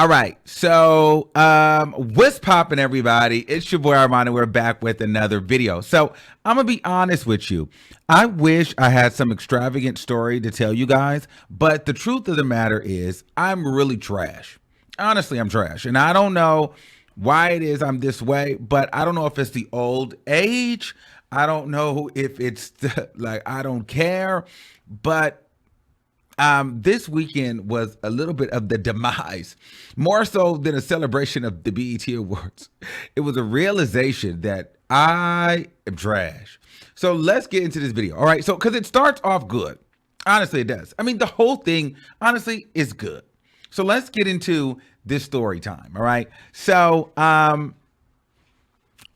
All right. So, what's poppin', everybody? It's your boy Armon, and we're back with another video. So, I'm gonna be honest with you. I wish I had some extravagant story to tell you guys, but the truth of the matter is, I'm really trash. Honestly, I'm trash, and I don't know why it is I'm this way, but I don't know if it's the old age. I don't know if it's like I don't care, but this weekend was a little bit of the demise, more so than a celebration of the BET Awards. It was a realization that I am trash. So let's get into this video. All right. So, because it starts off good. Honestly, it does. I mean, the whole thing, honestly, is good. So let's get into this story time. All right. So,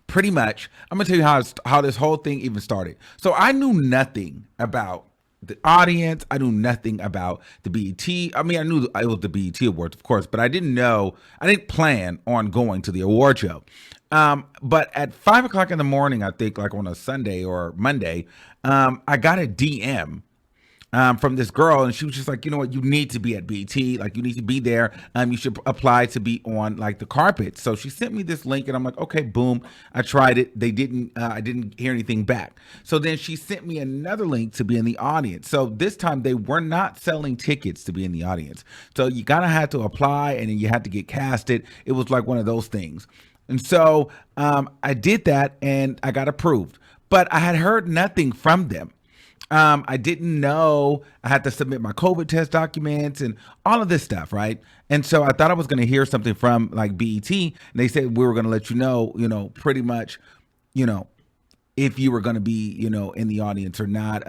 pretty much, I'm gonna tell you how this whole thing even started. So I knew nothing about the audience. I knew nothing about the BET. I mean, I knew it was the BET Awards, of course, but I didn't plan on going to the award show. But at 5 o'clock in the morning, I think, like on a Sunday or Monday, I got a DM from this girl, and she was just like, you know what, you need to be at BT, like you need to be there. You should apply to be on like the carpet. So she sent me this link, and I'm like, okay, boom. I tried it. I didn't hear anything back. So then she sent me another link to be in the audience. So this time they were not selling tickets to be in the audience. So you gotta have to apply, and then you had to get casted. It was like one of those things. And so I did that, and I got approved, but I had heard nothing from them. I didn't know I had to submit my COVID test documents and all of this stuff, right? And so I thought I was going to hear something from like BET, and they said we were going to let you know, pretty much, you know, if you were going to be, in the audience or not,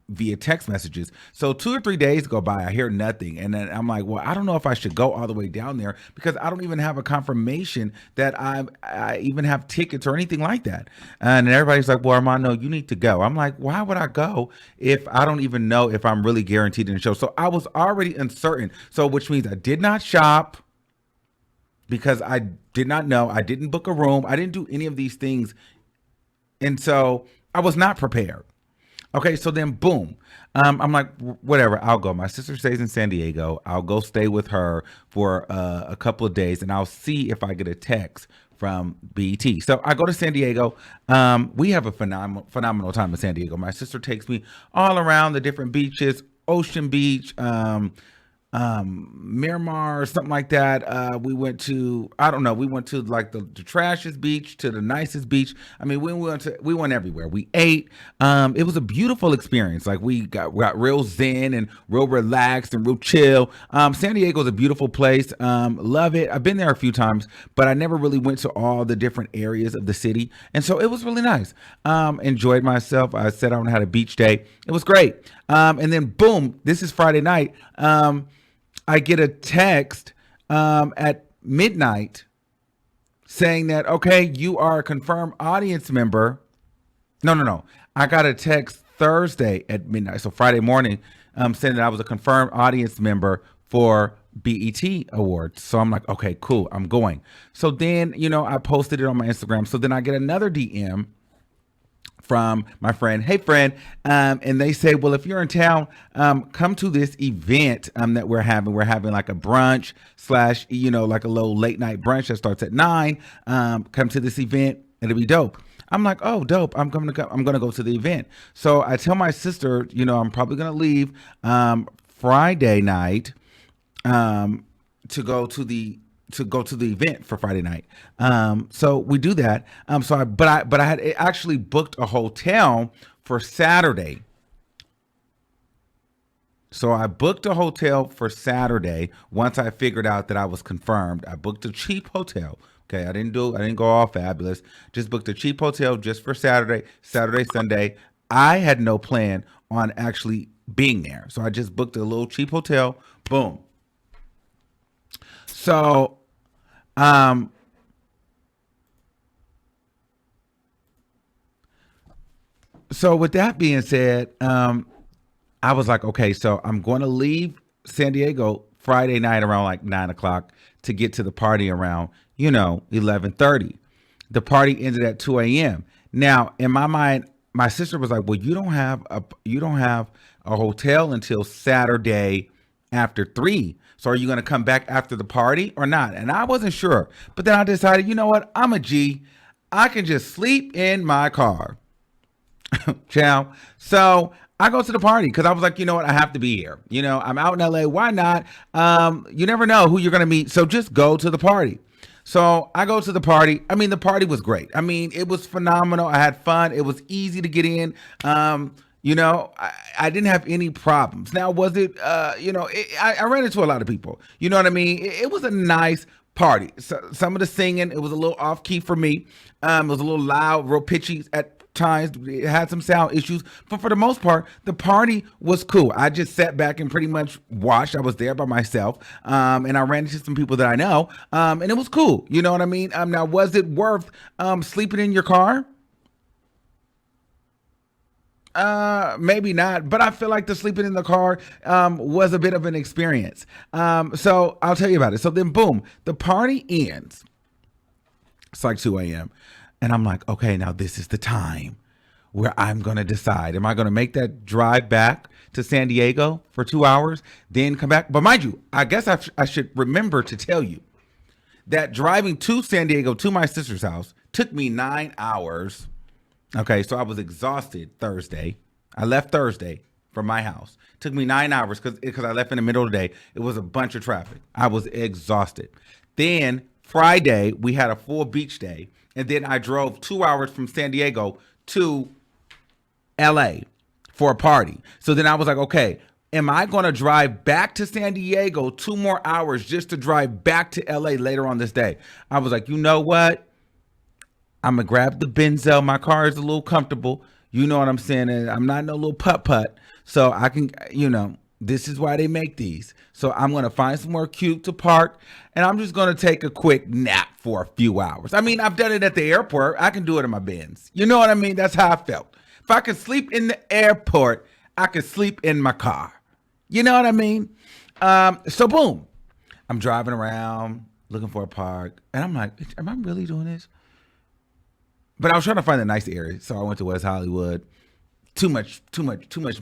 via text messages. So 2 or 3 days go by, I hear nothing. And then I'm like, well, I don't know if I should go all the way down there because I don't even have a confirmation that I even have tickets or anything like that. And everybody's like, well, Armando, you need to go. I'm like, why would I go if I don't even know if I'm really guaranteed in the show? So I was already uncertain. So which means I did not shop because I did not know. I didn't book a room. I didn't do any of these things. And so I was not prepared. Okay, so then boom. I'm like, whatever, I'll go. My sister stays in San Diego. I'll go stay with her for a couple of days, and I'll see if I get a text from BET. So I go to San Diego. We have a phenomenal time in San Diego. My sister takes me all around the different beaches, Ocean Beach, Miramar or something like that. We went to, I don't know, we went to like the trashiest beach to the nicest beach. I mean, we went everywhere. We ate. It was a beautiful experience. Like we got real zen and real relaxed and real chill. San Diego is a beautiful place. Love it. I've been there a few times, but I never really went to all the different areas of the city. And so it was really nice. Enjoyed myself. I sat down and had a beach day. It was great. And then boom, this is Friday night. I get a text at midnight saying that, okay, you are a confirmed audience member. No. I got a text Thursday at midnight, so Friday morning, saying that I was a confirmed audience member for BET Awards. So I'm like, okay, cool, I'm going. So then, I posted it on my Instagram. So then I get another DM from my friend, hey friend, and they say, well, if you're in town, come to this event that we're having. We're having like a brunch / like a little late night brunch that starts at 9. Come to this event, it'll be dope. I'm like, oh, dope. I'm gonna go to the event. So I tell my sister, I'm probably gonna leave Friday night to go to the event for Friday night. So we do that. But I had actually booked a hotel for Saturday. So I booked a hotel for Saturday. Once I figured out that I was confirmed, I booked a cheap hotel. Okay. I didn't go all fabulous. Just booked a cheap hotel just for Saturday, Sunday. I had no plan on actually being there. So I just booked a little cheap hotel. Boom. So, with that being said, I was like, okay, so I'm going to leave San Diego Friday night around like 9 o'clock to get to the party around, 11:30. The party ended at 2 a.m. Now, in my mind, my sister was like, well, you don't have a hotel until Saturday after 3. So are you going to come back after the party or not? And I wasn't sure. But then I decided, you know what? I'm a G. I can just sleep in my car. Ciao. So I go to the party because I was like, you know what? I have to be here. I'm out in LA. Why not? You never know who you're going to meet. So just go to the party. So I go to the party. I mean, the party was great. I mean, it was phenomenal. I had fun. It was easy to get in. I didn't have any problems. Now, was it, I ran into a lot of people. You know what I mean? It was a nice party. So, some of the singing, it was a little off key for me. It was a little loud, real pitchy at times. It had some sound issues, but for the most part, the party was cool. I just sat back and pretty much watched. I was there by myself, and I ran into some people that I know, and it was cool. You know what I mean? Now, was it worth sleeping in your car? Maybe not, but I feel like the sleeping in the car was a bit of an experience. So I'll tell you about it. So then, boom, the party ends. It's like 2 a.m. And I'm like, okay, now this is the time where I'm going to decide. Am I going to make that drive back to San Diego for 2 hours, then come back? But mind you, I guess I should remember to tell you that driving to San Diego to my sister's house took me 9 hours. Okay, so I was exhausted Thursday. I left Thursday from my house. Took me 9 hours because I left in the middle of the day. It was a bunch of traffic. I was exhausted. Then Friday, we had a full beach day. And then I drove 2 hours from San Diego to LA for a party. So then I was like, okay, am I going to drive back to San Diego 2 more hours just to drive back to LA later on this day? I was like, you know what? I'm going to grab the Benzo. My car is a little comfortable. You know what I'm saying? And I'm not no little putt-putt. So I can, this is why they make these. So I'm going to find somewhere cute to park, and I'm just going to take a quick nap for a few hours. I mean, I've done it at the airport. I can do it in my Benz. You know what I mean? That's how I felt. If I could sleep in the airport, I could sleep in my car. You know what I mean? So boom, I'm driving around looking for a park, and I'm like, am I really doing this? But I was trying to find a nice area, so I went to West Hollywood. Too much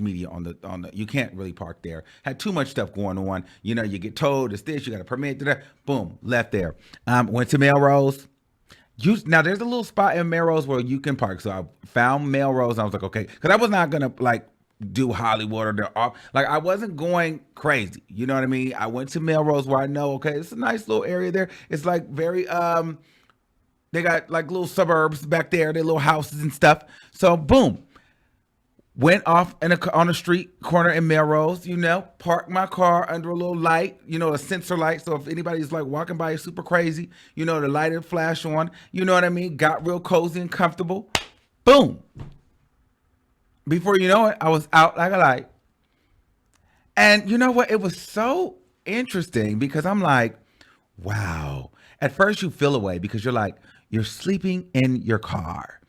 media on the. You can't really park there. Had too much stuff going on. You get told it's this. You got a permit to that. Boom, left there. Went to Melrose. Now there's a little spot in Melrose where you can park. So I found Melrose. And I was like, okay, because I was not gonna do Hollywood or I wasn't going crazy. You know what I mean? I went to Melrose where I know, okay, it's a nice little area there. It's like very they got like little suburbs back there. They little houses and stuff. So boom. Went off on a street corner in Melrose, parked my car under a little light, a sensor light. So if anybody's walking by super crazy, the light would flash on, you know what I mean? Got real cozy and comfortable. Boom. Before you know it, I was out like a light. And you know what? It was so interesting because I'm like, wow. At first you feel away because you're sleeping in your car.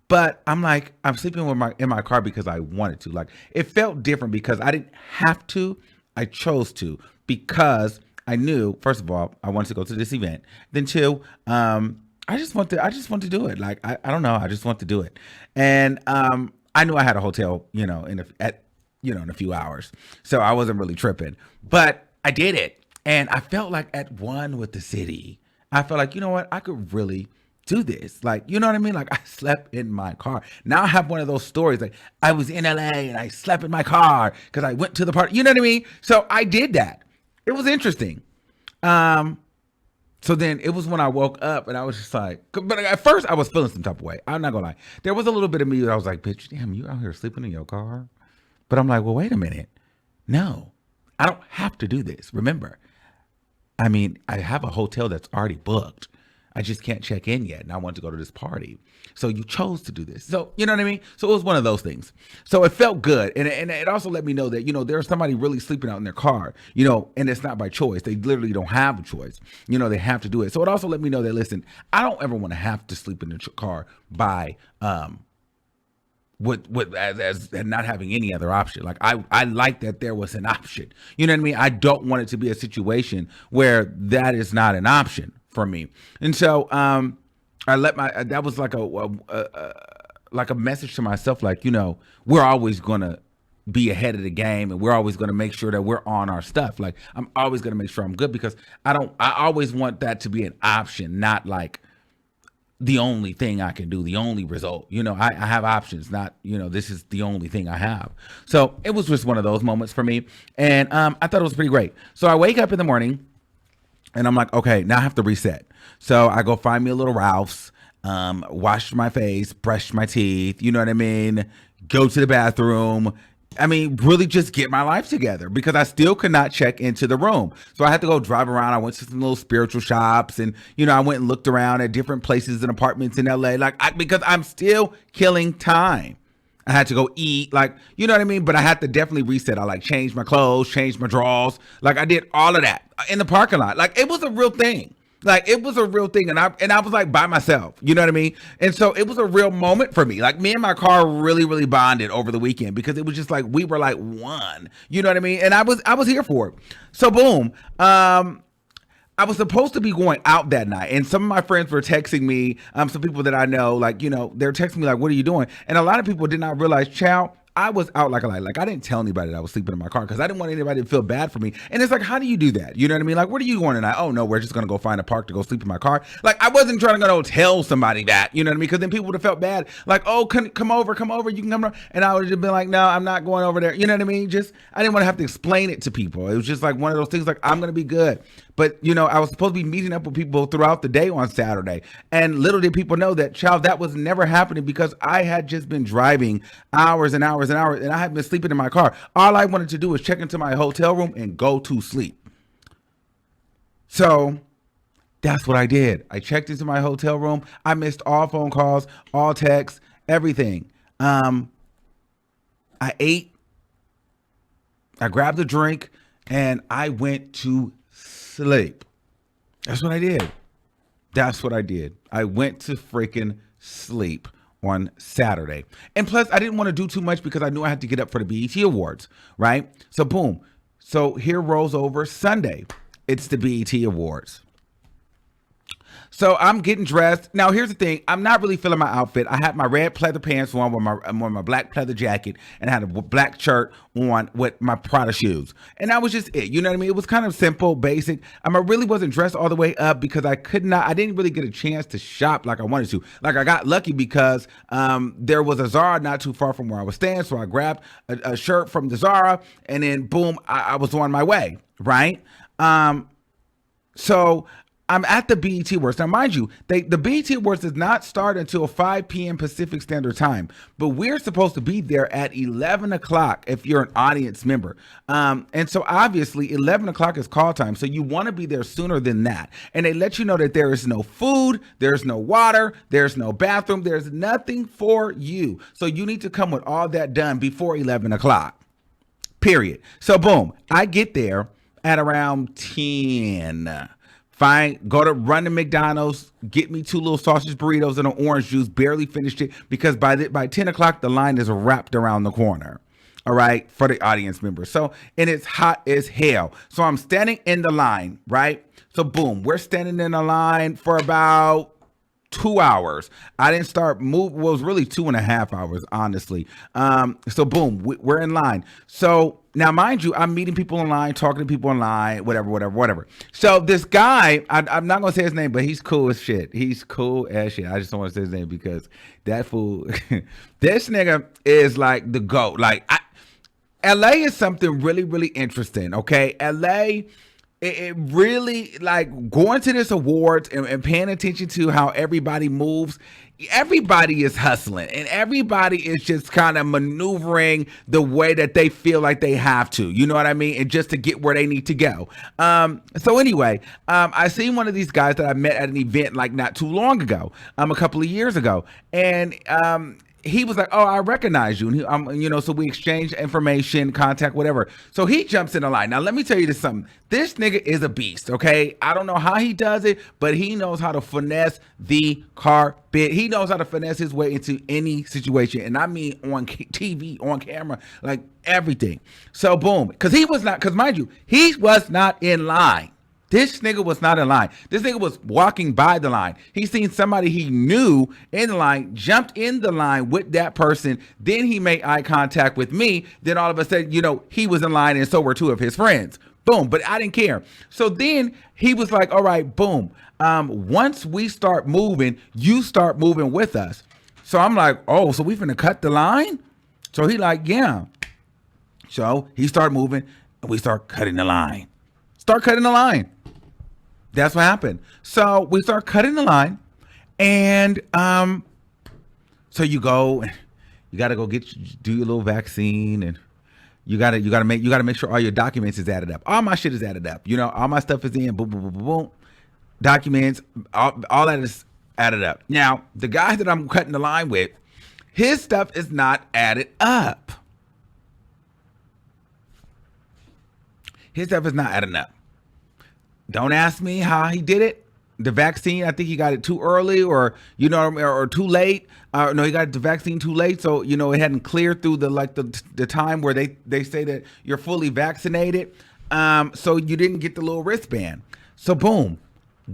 But I'm like, I'm sleeping in my car because I wanted to. It felt different because I didn't have to. I chose to because I knew, first of all, I wanted to go to this event. Then two, I just want to do it. I don't know. I just want to do it. And I knew I had a hotel, in a few hours. So I wasn't really tripping. But I did it. And I felt like at one with the city. I felt like, you know what? I could really do this. You know what I mean? I slept in my car. Now I have one of those stories. I was in LA and I slept in my car because I went to the party. You know what I mean? So I did that. It was interesting. So then it was when I woke up and I was just like, but at first I was feeling some type of way. I'm not gonna lie. There was a little bit of me that I was like, bitch, damn, you out here sleeping in your car? But I'm like, well, wait a minute. No, I don't have to do this. Remember, I have a hotel that's already booked. I just can't check in yet, and I want to go to this party. So you chose to do this. So, you know what I mean? So it was one of those things. So it felt good. And it also let me know that, there's somebody really sleeping out in their car, and it's not by choice. They literally don't have a choice. They have to do it. So it also let me know that, listen, I don't ever want to have to sleep in the car by as not having any other option. I like that there was an option. You know what I mean? I don't want it to be a situation where that is not an option for me. And so I let that was like a message to myself, we're always gonna be ahead of the game, and we're always going to make sure that we're on our stuff. Like, I'm always going to make sure I'm good, because I always want that to be an option, not like the only thing I can do, the only result. I have options, not, this is the only thing I have. So it was just one of those moments for me. And I thought it was pretty great. So I wake up in the morning and I'm like, okay, now I have to reset. So I go find me a little Ralph's, wash my face, brush my teeth, you know what I mean? Go to the bathroom. Really just get my life together, because I still could not check into the room. So I had to go drive around. I went to some little spiritual shops, and, I went and looked around at different places and apartments in LA, because I'm still killing time. I had to go eat, you know what I mean? But I had to definitely reset. I changed my clothes, changed my drawers. I did all of that in the parking lot. It was a real thing. It was a real thing, and I was by myself, you know what I mean? And so it was a real moment for me. Me and my car really, really bonded over the weekend, because it was just we were one, you know what I mean? And I was here for it. So boom, I was supposed to be going out that night, and some of my friends were texting me, some people that I know, they're texting me what are you doing? And a lot of people did not realize, child, I was out like a light. I didn't tell anybody that I was sleeping in my car, because I didn't want anybody to feel bad for me. And it's how do you do that? You know what I mean? Where are you going tonight? Oh, no, we're just going to go find a park to go sleep in my car. I wasn't trying to go tell somebody that, you know what I mean? Because then people would have felt bad. Oh, come over, you can come over. And I would have just been no, I'm not going over there. You know what I mean? I didn't want to have to explain it to people. It was just one of those things, I'm going to be good. But, I was supposed to be meeting up with people throughout the day on Saturday. And little did people know that, child, that was never happening, because I had just been driving hours and hours and hours, and I had been sleeping in my car. All I wanted to do was check into my hotel room and go to sleep. So that's what I did. I checked into my hotel room. I missed all phone calls, all texts, everything. I ate, I grabbed a drink, and I went to sleep. That's what I did. I went to freaking sleep on Saturday. And plus, I didn't want to do too much, because I knew I had to get up for the BET Awards, right? So boom. So here rolls over Sunday. It's the BET Awards. So I'm getting dressed. Now, here's the thing. I'm not really feeling my outfit. I had my red pleather pants on with my black pleather jacket, and I had a black shirt on with my Prada shoes. And that was just it. You know what I mean? It was kind of simple, basic. I really wasn't dressed all the way up, because I didn't really get a chance to shop like I wanted to. I got lucky, because there was a Zara not too far from where I was staying. So I grabbed a shirt from the Zara, and then boom, I was on my way, right? So I'm at the BET Awards. Now, mind you, the BET Awards does not start until 5 p.m. Pacific Standard Time, but we're supposed to be there at 11 o'clock if you're an audience member. And so obviously 11 o'clock is call time, so you want to be there sooner than that. And they let you know that there is no food, there's no water, there's no bathroom, there's nothing for you. So you need to come with all that done before 11 o'clock, period. So boom, I get there at around 10. Fine, run to McDonald's, get me 2 little sausage burritos and an orange juice, barely finished it, because by 10 o'clock, the line is wrapped around the corner, all right, for the audience members. So, and it's hot as hell. So I'm standing in the line, right? So boom, we're standing in the line for about 2 hours. I didn't start move. Well, it was really 2.5 hours, honestly. So boom, we're in line. So now, mind you, I'm meeting people in line, talking to people in line, whatever. So this guy, I'm not gonna say his name, but he's cool as shit. I just don't want to say his name, because that fool, this nigga is the GOAT. LA is something really, really interesting. Okay, LA. It really, going to this awards and paying attention to how everybody moves. Everybody is hustling, and everybody is just kind of maneuvering the way that they feel like they have to, you know what I mean? And just to get where they need to go. So anyway, I seen one of these guys that I met at an event not too long ago, a couple of years ago. And, he was like, oh, I recognize you. And he, so we exchanged information, contact, whatever. So he jumps in the line. Now, let me tell you this something. This nigga is a beast, okay? I don't know how he does it, but he knows how to finesse the carpet. He knows how to finesse his way into any situation. And I mean on TV, on camera, everything. So boom. Because mind you, he was not in line. This nigga was not in line. This nigga was walking by the line. He seen somebody he knew in the line, jumped in the line with that person. Then he made eye contact with me. Then all of a sudden, he was in line and so were two of his friends. Boom. But I didn't care. So then he was like, all right, boom. Once we start moving, you start moving with us. So I'm like, oh, so we finna cut the line? So he like, yeah. So he started moving and we start cutting the line. Start cutting the line. That's what happened. So we start cutting the line, and so you got to go do your little vaccine, and you got to make sure all your documents is added up. All my shit is added up. All my stuff is in. Boom, boom, boom, boom, boom. Documents, all that is added up. Now, the guy that I'm cutting the line with, his stuff is not added up. His stuff is not adding up. Don't ask me how he did it. The vaccine, I think he got it too early or too late. No, he got the vaccine too late. So, it hadn't cleared through the time where they say that you're fully vaccinated. So you didn't get the little wristband. So boom,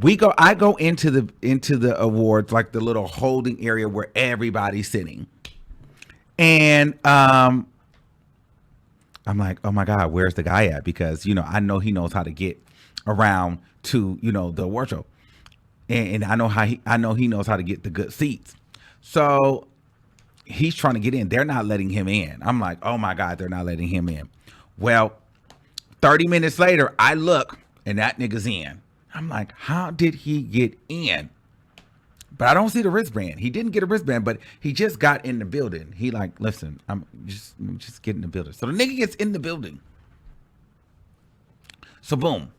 I go into the awards, like the little holding area where everybody's sitting. And, I'm like, oh my God, where's the guy at? Because, I know he knows how to get around to the award show, and I know he knows how to get the good seats. So he's trying to get in. They're not letting him in. I'm like, oh my God, they're not letting him in. Well, 30 minutes later, I look and that nigga's in. I'm like, how did he get in? But I don't see the wristband. He didn't get a wristband, but he just got in the building. He like, listen, I'm just getting in the building. So the nigga gets in the building. So boom.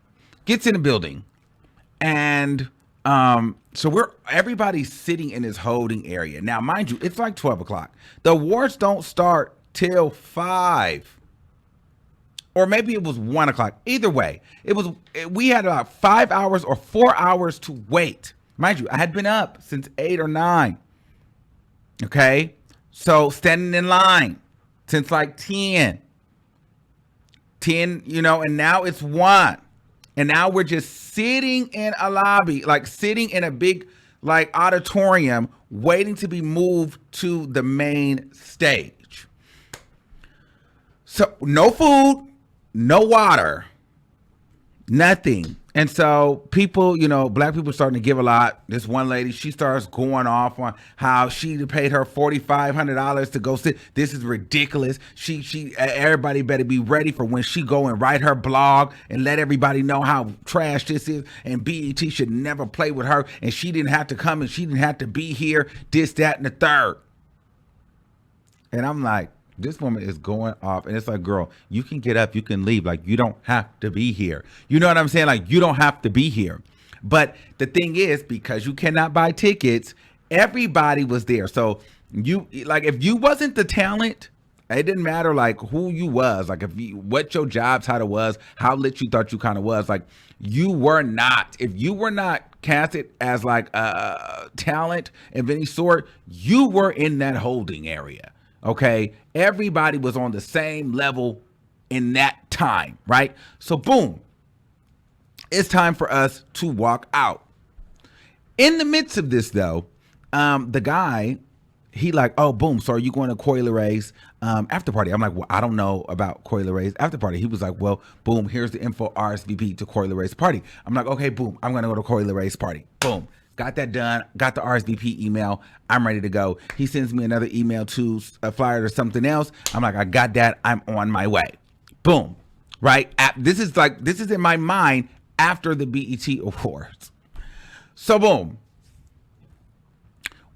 Gets in the building, and so everybody's sitting in this holding area. Now, mind you, it's like 12 o'clock. The awards don't start till 5, or maybe it was 1 o'clock. Either way, we had about 5 hours or 4 hours to wait. Mind you, I had been up since 8 or 9. Okay, so standing in line since like 10, and now it's 1. And now we're just sitting in a lobby, like sitting in a big auditorium, waiting to be moved to the main stage. So no food, no water, nothing. And so people, black people starting to give a lot. This one lady, she starts going off on how she paid her $4,500 to go sit. This is ridiculous. Everybody better be ready for when she go and write her blog and let everybody know how trash this is. And BET should never play with her. And she didn't have to come and she didn't have to be here. This, that, and the third. And I'm like, this woman is going off, and it's like, girl, you can get up, you can leave. Like, you don't have to be here. You know what I'm saying? Like, you don't have to be here. But the thing is, because you cannot buy tickets, everybody was there. So if you wasn't the talent, it didn't matter like who you was, like what your job title was, how lit you thought you kind of was. Like, you were not. If you were not casted as like a talent of any sort, you were in that holding area. Okay, everybody was on the same level in that time, right? So boom, it's time for us to walk out. In the midst of this, though, the guy, he like, oh, boom, so are you going to Coi Lerai's after party? I'm like, well, I don't know about Coi Lerai's after party. He was like, well, boom, here's the info, RSVP to Coi Lerai's party. I'm like, okay, boom, I'm going to go to Coi Lerai's party. Boom. Got that done. Got the RSVP email. I'm ready to go. He sends me another email to a flyer or something else. I'm like, I got that. I'm on my way. Boom. Right? This is in my mind after the BET Awards. So boom.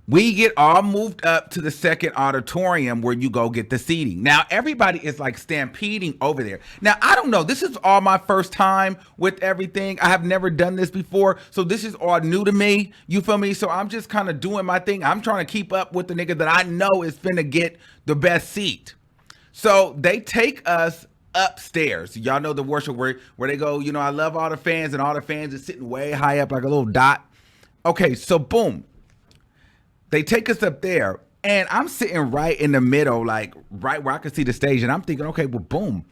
We get all moved up to the second auditorium where you go get the seating. Now, everybody is like stampeding over there. Now, I don't know. This is all my first time with everything. I have never done this before. So this is all new to me. You feel me? So I'm just kind of doing my thing. I'm trying to keep up with the nigga that I know is finna get the best seat. So they take us upstairs. Y'all know the worship where they go, I love all the fans, and all the fans are sitting way high up like a little dot. Okay, so boom. They take us up there, and I'm sitting right in the middle, like right where I can see the stage. And I'm thinking, okay, well, boom.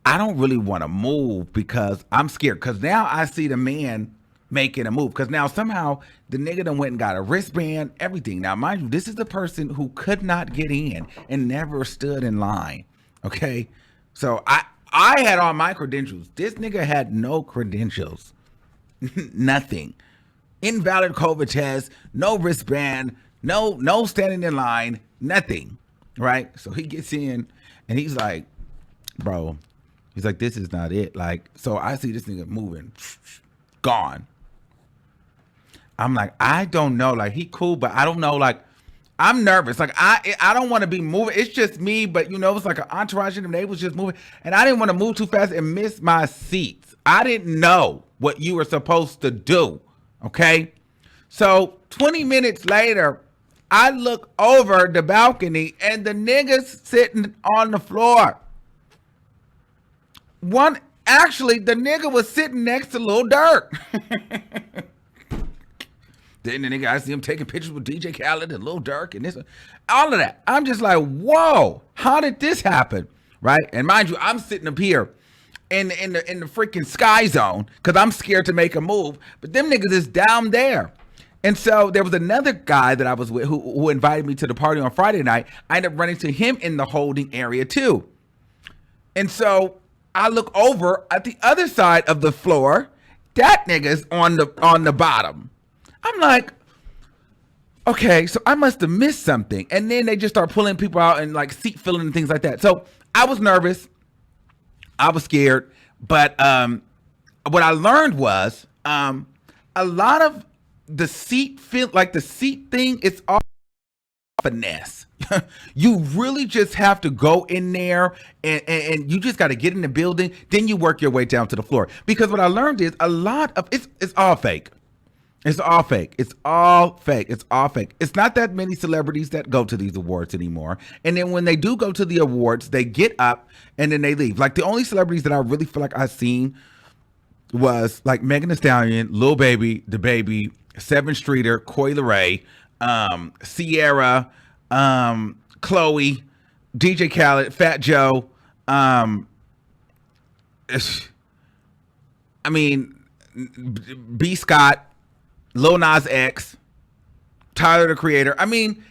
I don't really want to move because I'm scared. Because now I see the man making a move. Because now somehow the nigga done went and got a wristband, everything. Now, mind you, this is the person who could not get in and never stood in line. Okay? So I had all my credentials. This nigga had no credentials. Nothing. Invalid COVID test, no wristband, no standing in line, nothing. Right? So he gets in and he's like, bro, he's like, this is not it. Like, so I see this nigga moving, gone. I'm like, I don't know. Like, he cool, but I don't know. Like, I'm nervous. Like, I don't want to be moving. It's just me, but you know, it's like an entourage and they was just moving. And I didn't want to move too fast and miss my seats. I didn't know what you were supposed to do. Okay. So 20 minutes later, I look over the balcony and the nigga's sitting on the floor. Actually, the nigga was sitting next to Lil Durk. Then the nigga, I see him taking pictures with DJ Khaled and Lil Durk and this, all of that. I'm just like, whoa, how did this happen? Right? And mind you, I'm sitting up here in the freaking sky zone because I'm scared to make a move. But them niggas is down there. And so there was another guy that I was with who invited me to the party on Friday night. I ended up running to him in the holding area too. And so I look over at the other side of the floor. That nigga's on the bottom. I'm like, okay, so I must have missed something. And then they just start pulling people out and like seat filling and things like that. So I was nervous. I was scared. But what I learned was a lot of the seat thing, it's all finesse. You really just have to go in there and you just got to get in the building. Then you work your way down to the floor. Because what I learned is a lot of it's all fake. It's all fake. It's all fake. It's all fake. It's not that many celebrities that go to these awards anymore. And then when they do go to the awards, they get up and then they leave. Like the only celebrities that I really feel like I've seen was like Megan Thee Stallion, Lil Baby, The Baby, Seven Streeter, Coi Leray, Sierra, Chloe, DJ Khaled, Fat Joe. B. Scott, Lil Nas X, Tyler the Creator. I mean,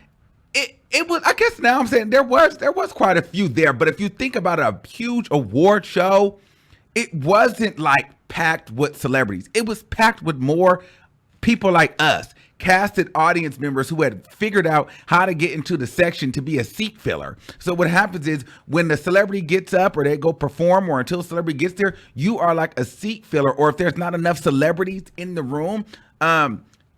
it was. I guess now I'm saying there was quite a few there. But if you think about a huge award show, it wasn't like packed with celebrities. It was packed with more people like us, casted audience members who had figured out how to get into the section to be a seat filler. So what happens is when the celebrity gets up or they go perform or until celebrity gets there, you are like a seat filler. Or if there's not enough celebrities in the room,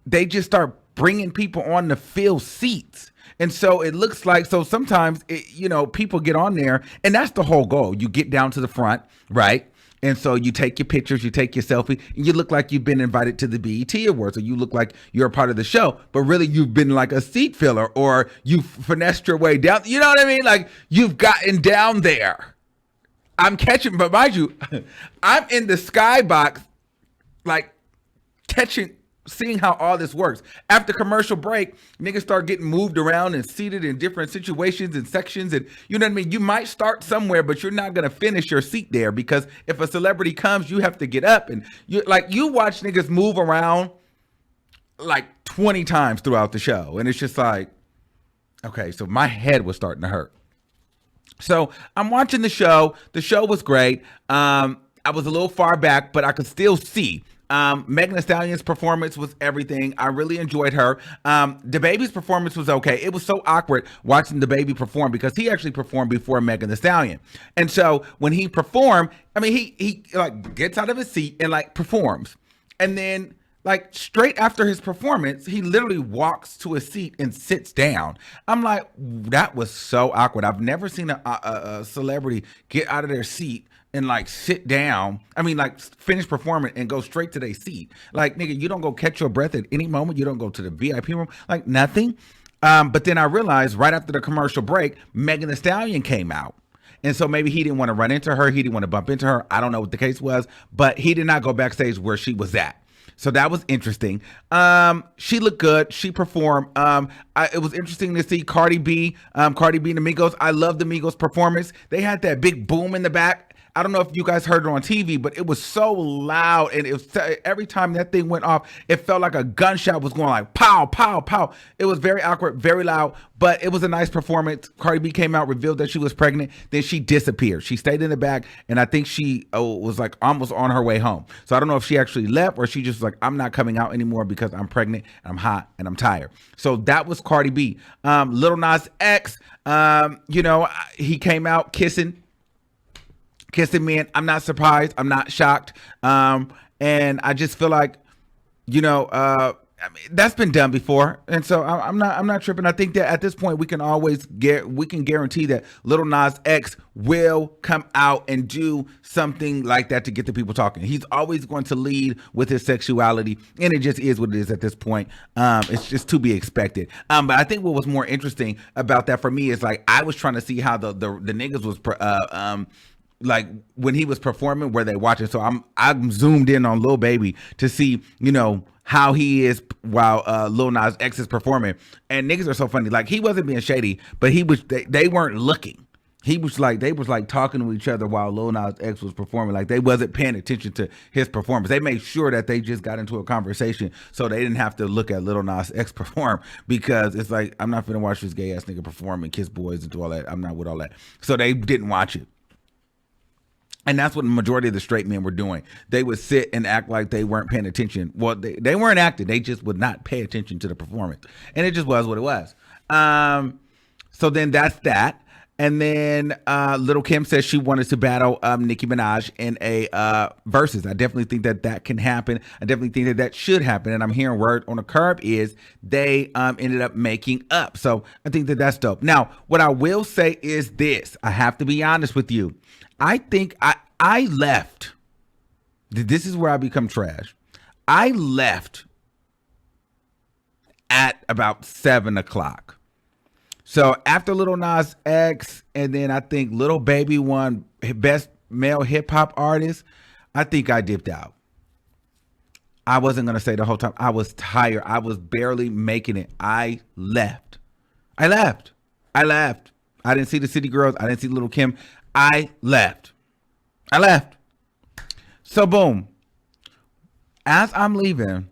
they just start bringing people on to fill seats. And so it looks like, so sometimes, people get on there and that's the whole goal. You get down to the front, right? And so you take your pictures, you take your selfie, and you look like you've been invited to the BET Awards, or you look like you're a part of the show, but really you've been like a seat filler, or you finessed your way down. You know what I mean? Like you've gotten down there. I'm catching, but mind you, I'm in the skybox, like seeing how all this works. After commercial break, niggas start getting moved around and seated in different situations and sections. And you know what I mean? You might start somewhere, but you're not going to finish your seat there because if a celebrity comes, you have to get up. And you watch niggas move around like 20 times throughout the show. And it's just like, okay, so my head was starting to hurt. So I'm watching the show. The show was great. I was a little far back, but I could still see. Megan Thee Stallion's performance was everything. I really enjoyed her. The Baby's performance was okay. It was so awkward watching The Baby perform because he actually performed before Megan Thee Stallion. And so when he performed, I mean, he like gets out of his seat and like performs. And then like straight after his performance, he literally walks to a seat and sits down. I'm like, that was so awkward. I've never seen a celebrity get out of their seat and like sit down. I mean, like finish performing and go straight to their seat. Like, nigga, you don't go catch your breath at any moment. You don't go to the VIP room, like nothing. But then I realized right after the commercial break, Megan Thee Stallion came out. And so maybe he didn't want to run into her. He didn't want to bump into her. I don't know what the case was, but he did not go backstage where she was at. So that was interesting. She looked good. She performed. It was interesting to see Cardi B and the Migos. I love the Migos performance. They had that big boom in the back. I don't know if you guys heard it on TV, but it was so loud, and it was every time that thing went off, it felt like a gunshot was going like pow, pow, pow. It was very awkward, very loud, but it was a nice performance. Cardi B came out, revealed that she was pregnant, then she disappeared. She stayed in the back, and I think she was like almost on her way home. So I don't know if she actually left or she just was like, I'm not coming out anymore because I'm pregnant, and I'm hot, and I'm tired. So that was Cardi B. Lil Nas X, he came out kissing men. I'm not surprised. I'm not shocked. And I just feel like, that's been done before. And so I'm not tripping. I think that at this point we can guarantee that Lil Nas X will come out and do something like that to get the people talking. He's always going to lead with his sexuality, and it just is what it is at this point. It's just to be expected. But I think what was more interesting about that for me is like, I was trying to see how the niggas was, like when he was performing, were they watching? So I'm zoomed in on Lil Baby to see, how he is while Lil Nas X is performing. And niggas are so funny. Like, he wasn't being shady, but they weren't looking. They was like talking to each other while Lil Nas X was performing. Like, they wasn't paying attention to his performance. They made sure that they just got into a conversation so they didn't have to look at Lil Nas X perform, because it's like, I'm not finna watch this gay ass nigga perform and kiss boys and do all that. I'm not with all that. So they didn't watch it. And that's what the majority of the straight men were doing. They would sit and act like they weren't paying attention. Well, they weren't acting. They just would not pay attention to the performance. And it just was what it was. So then that's that. And then Little Kim says she wanted to battle Nicki Minaj in a versus. I definitely think that can happen. I definitely think that should happen. And I'm hearing word on the curb is they ended up making up. So I think that's dope. Now, what I will say is this. I have to be honest with you. I think I left. This is where I become trash. I left at about 7:00. So after Lil Nas X, and then I think Lil Baby won Best Male Hip Hop Artist, I think I dipped out. I wasn't going to say the whole time. I was tired. I was barely making it. I left. I didn't see the City Girls. I didn't see Lil Kim. I left. So boom. As I'm leaving,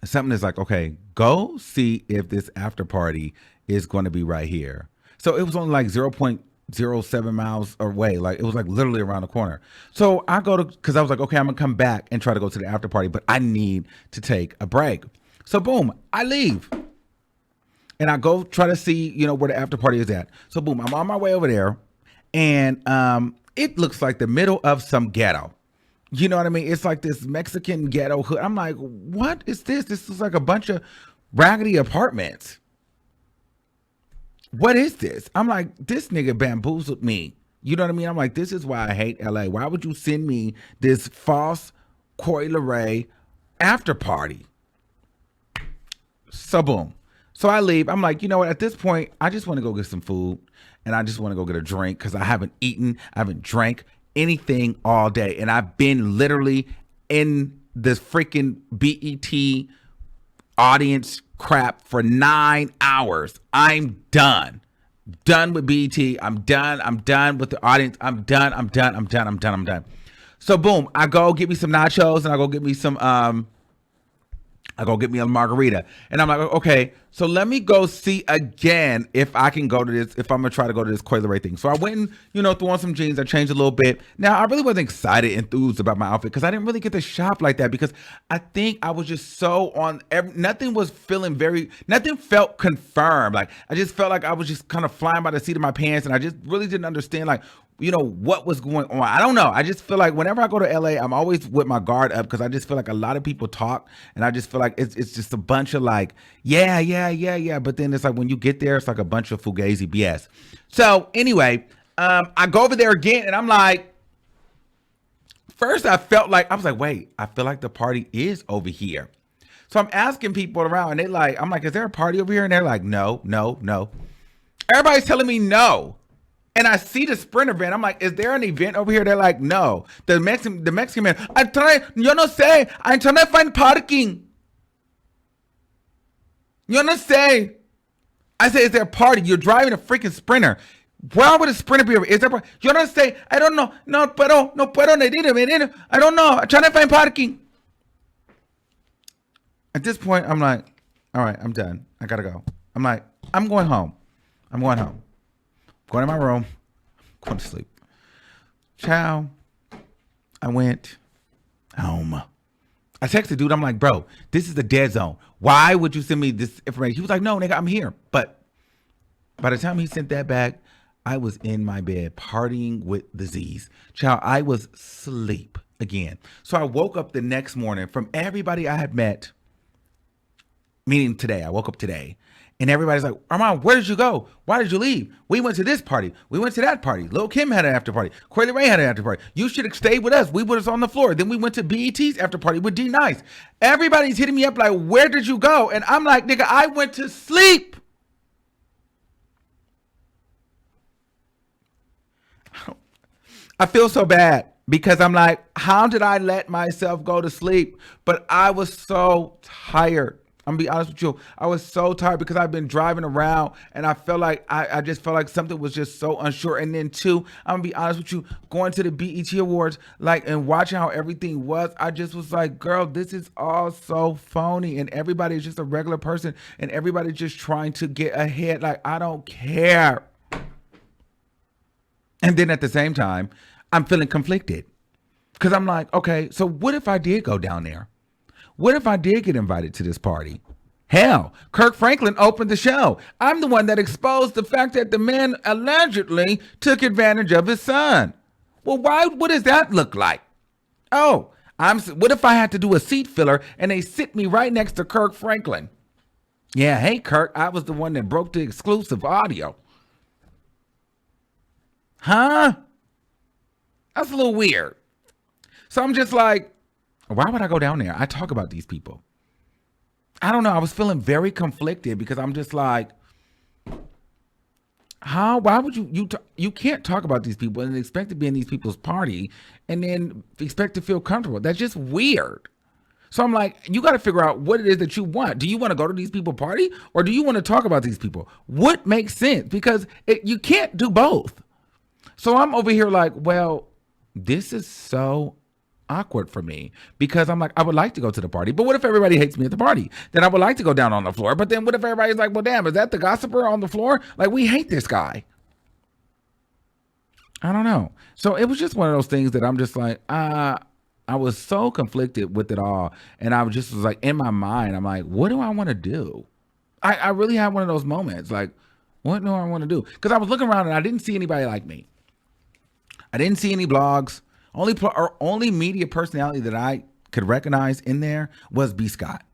something is like, okay, go see if this after party is going to be right here. So it was only like 0.07 miles away. Like, it was like literally around the corner. So I go to, because I was like, okay, I'm going to come back and try to go to the after party, but I need to take a break. So boom, I leave. And I go try to see, where the after party is at. So boom, I'm on my way over there. And it looks like the middle of some ghetto. You know what I mean? It's like this Mexican ghetto hood. I'm like, what is this? This is like a bunch of raggedy apartments. What is this? I'm like, this nigga bamboozled me. You know what I mean? I'm like, this is why I hate LA. Why would you send me this false Coi Leray after party? So boom. So I leave. I'm like, you know what? At this point, I just want to go get some food. And I just want to go get a drink because I haven't eaten. I haven't drank anything all day. And I've been literally in this freaking BET audience crap for 9 hours. I'm done. Done with BET. I'm done with the audience. I'm done. So boom, I go get me some nachos and I go get me some a margarita. And I'm like, okay, so let me go see again if I can go to this, if I'm going to try to go to this Coi Leray thing. So I went and, threw on some jeans. I changed a little bit. Now, I really wasn't enthused about my outfit because I didn't really get to shop like that because I think I was just so nothing felt confirmed. Like, I just felt like I was just kind of flying by the seat of my pants, and I just really didn't understand, like, what was going on. I don't know. I just feel like whenever I go to LA, I'm always with my guard up because I just feel like a lot of people talk, and I just feel like it's just a bunch of like, yeah. But then it's like when you get there, it's like a bunch of fugazi BS. So anyway, I go over there again, and I'm like, first I was like, wait, I feel like the party is over here. So I'm asking people around, and I'm like, is there a party over here? And they're like, no. Everybody's telling me no. And I see the Sprinter van. I'm like, is there an event over here? They're like, no. The Mexican man, yo no sé. I'm trying to find parking. Yo no sé. I say, is there a party? You're driving a freaking Sprinter. Why would a sprinter be? Is there? You don't say. I don't know. No puedo. No puedo. I don't know. I'm trying to find parking. At this point, I'm like, all right, I'm done. I gotta go. I'm like, I'm going home. I'm going home. Going to my room. Going to sleep. Ciao. I went home. I texted dude. I'm like, bro, this is the dead zone. Why would you send me this information? He was like, no, nigga, I'm here. But by the time he sent that back, I was in my bed partying with the Z's. Child, I was asleep again. So I woke up the next morning from everybody I had met, meaning today. I woke up today. And everybody's like, Armon, where did you go? Why did you leave? We went to this party. We went to that party. Lil' Kim had an after party. Coily Ray had an after party. You should have stayed with us. We was on the floor. Then we went to BET's after party with D Nice. Everybody's hitting me up like, where did you go? And I'm like, nigga, I went to sleep. I feel so bad because I'm like, how did I let myself go to sleep? But I was so tired. I'm gonna be honest with you. I was so tired because I've been driving around and I felt like I just felt like something was just so unsure. And then two, I'm gonna be honest with you, going to the BET Awards, like, and watching how everything was, I just was like, girl, this is all so phony. And everybody's just a regular person and everybody's just trying to get ahead. Like, I don't care. And then at the same time, I'm feeling conflicted because I'm like, okay, so what if I did go down there? What if I did get invited to this party? Hell, Kirk Franklin opened the show. I'm the one that exposed the fact that the man allegedly took advantage of his son. Well, what does that look like? Oh, what if I had to do a seat filler and they sit me right next to Kirk Franklin? Yeah, hey, Kirk, I was the one that broke the exclusive audio. Huh? That's a little weird. So I'm just like, why would I go down there? I talk about these people. I don't know. I was feeling very conflicted because I'm just like, why would you can't talk about these people and expect to be in these people's party and then expect to feel comfortable. That's just weird. So I'm like, you got to figure out what it is that you want. Do you want to go to these people's party or do you want to talk about these people? What makes sense? Because you can't do both. So I'm over here like, well, this is so awkward for me because I'm like, I would like to go to the party, but what if everybody hates me at the party? Then I would like to go down on the floor, but then what if everybody's like, well, damn, is that the gossiper on the floor? Like, we hate this guy. I don't know. So it was just one of those things that I'm just like, I was so conflicted with it all. And I was like, in my mind, I'm like, what do I want to do? I really had one of those moments. Like, what do I want to do? Because I was looking around and I didn't see anybody like me. I didn't see any blogs. Only media personality that I could recognize in there was B. Scott.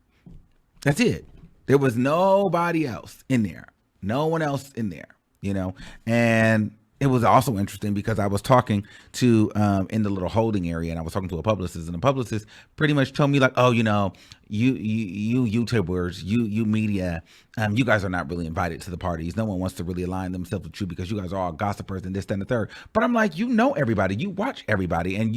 That's it. There was nobody else in there. No one else in there, you know? And it was also interesting because I was talking to, in the little holding area, and I was talking to a publicist, and the publicist pretty much told me like, oh, you know, you YouTubers, you media, you guys are not really invited to the parties. No one wants to really align themselves with you because you guys are all gossipers and this, that, and the third. But I'm like, you know everybody, you watch everybody, and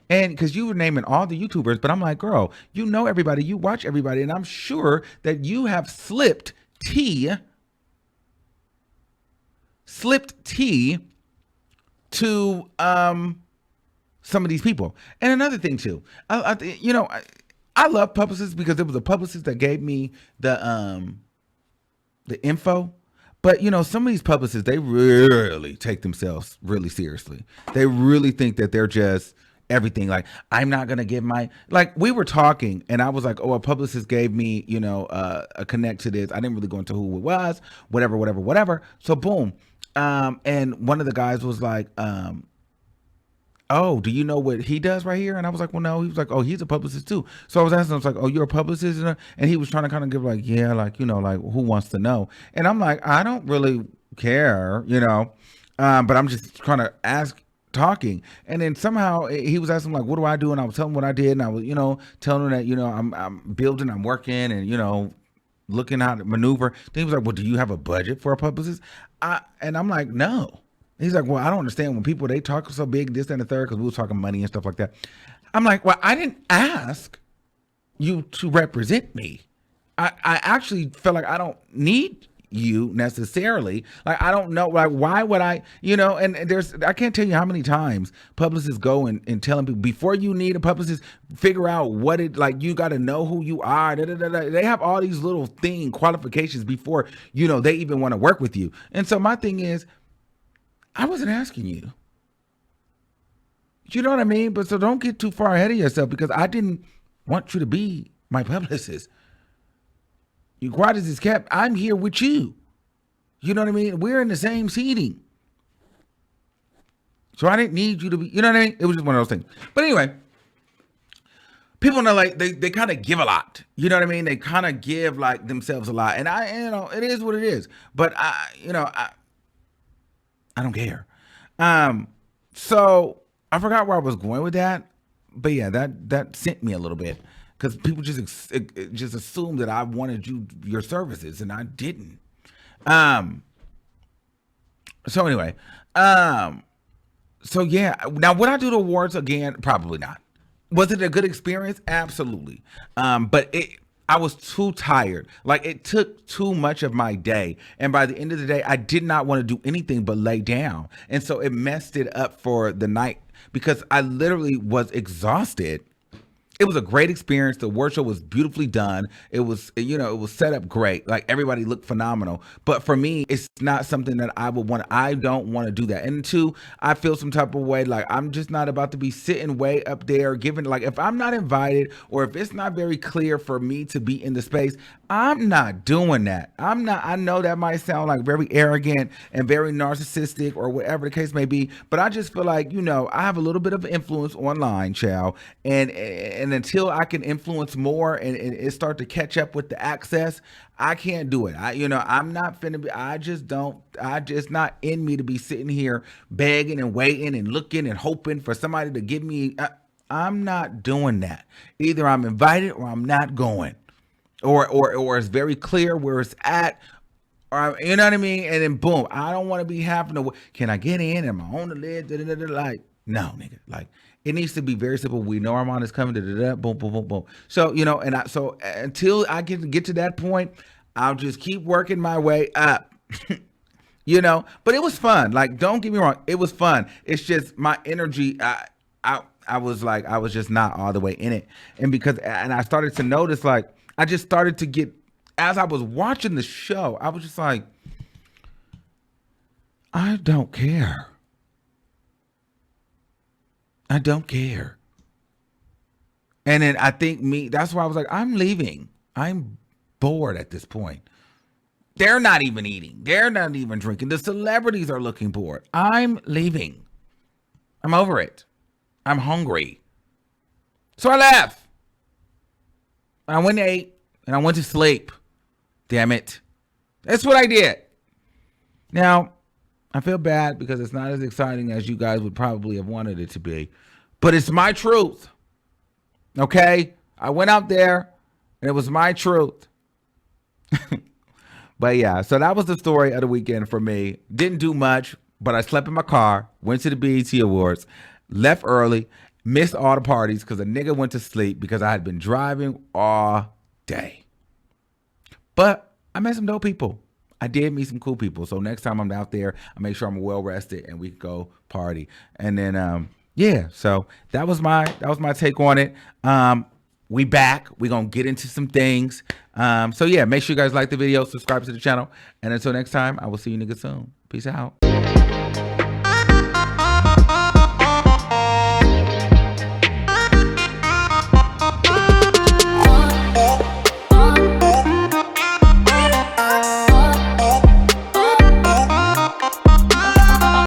because you were naming all the YouTubers, but I'm like, girl, you know everybody, you watch everybody, and I'm sure that you have slipped tea to some of these people. And another thing too, I love publicists because it was a publicist that gave me the info. But you know, some of these publicists, they really take themselves really seriously. They really think that they're just everything. Like, I'm not gonna give like, we were talking and I was like, oh, a publicist gave me, you know, a connect to this. I didn't really go into who it was, whatever. So boom. And one of the guys was like, oh, do you know what he does right here? And I was like, well, no. He was like, oh, he's a publicist too. So I was asking him, I was like, oh, you're a publicist? And he was trying to kind of give like, yeah, like, you know, like, who wants to know? And I'm like, I don't really care, you know, but I'm just trying to talking. And then somehow he was asking like, what do I do? And I was telling him what I did. And I was, you know, telling him that, you know, I'm building, I'm working, and, you know, looking how to maneuver. Then he was like, well, do you have a budget for a publicist? And I'm like, no. He's like, well, I don't understand when people, they talk so big, this and the third, because we were talking money and stuff like that. I'm like, well, I didn't ask you to represent me. I actually felt like I don't need you necessarily. Like, I don't know, like, why would I, and there's, I can't tell you how many times publicists go and telling people, before you need a publicist, figure out what it, like, you got to know who you are. Da, da, da, da. They have all these little qualifications before, they even want to work with you. And so my thing is, I wasn't asking you. You know what I mean? But so don't get too far ahead of yourself, because I didn't want you to be my publicist. You quiet as it's kept. I'm here with you. You know what I mean? We're in the same seating. So I didn't need you to be, you know what I mean? It was just one of those things. But anyway, people know, like, they kind of give a lot. You know what I mean? They kind of give, like, themselves a lot. And it is what it is. But I don't care. So I forgot where I was going with that, but yeah, that sent me a little bit, because people just assumed that I wanted your services, and I didn't. So anyway, so yeah. Now, would I do the awards again? Probably not. Was it a good experience? Absolutely. But I was too tired. Like, it took too much of my day. And by the end of the day, I did not want to do anything but lay down. And so it messed it up for the night, because I literally was exhausted. It was a great experience. The award show was beautifully done. It was, it was set up great. Like, everybody looked phenomenal. But for me, it's not something that I would want. I don't want to do that. And two, I feel some type of way. Like, I'm just not about to be sitting way up there giving, like, if I'm not invited, or if it's not very clear for me to be in the space, I'm not doing that. I know that might sound like very arrogant and very narcissistic, or whatever the case may be, but I just feel like, I have a little bit of influence online, child. And until I can influence more and it start to catch up with the access, I can't do it. I'm not finna be, it's not in me to be sitting here begging and waiting and looking and hoping for somebody to give me, I'm not doing that. Either I'm invited or I'm not going. Or it's very clear where it's at, or, you know what I mean? And then boom, I don't want to be having to, can I get in? Am I on the list? Like, no, nigga. Like, it needs to be very simple. We know Armon is coming, boom, boom, boom, boom. So, so until I can get to that point, I'll just keep working my way up. But it was fun. Like, don't get me wrong, it was fun. It's just my energy, I was just not all the way in it. And I started to notice, like, I just started to get, as I was watching the show, I was just like, I don't care. I don't care. And then I think that's why I was like, I'm leaving. I'm bored at this point. They're not even eating. They're not even drinking. The celebrities are looking bored. I'm leaving. I'm over it. I'm hungry. So I left. I went and ate, and I went to sleep. Damn it. That's what I did. Now, I feel bad because it's not as exciting as you guys would probably have wanted it to be. But it's my truth. Okay? I went out there, and it was my truth. But yeah, so that was the story of the weekend for me. Didn't do much, but I slept in my car, went to the BET Awards, left early, missed all the parties because a nigga went to sleep because I had been driving all day. But I met some dope people. I did meet some cool people. So next time I'm out there, I make sure I'm well rested and we can go party. And then yeah, so that was my take on it. We back. We're gonna get into some things. So yeah, make sure you guys like the video, subscribe to the channel, and until next time, I will see you niggas soon. Peace out.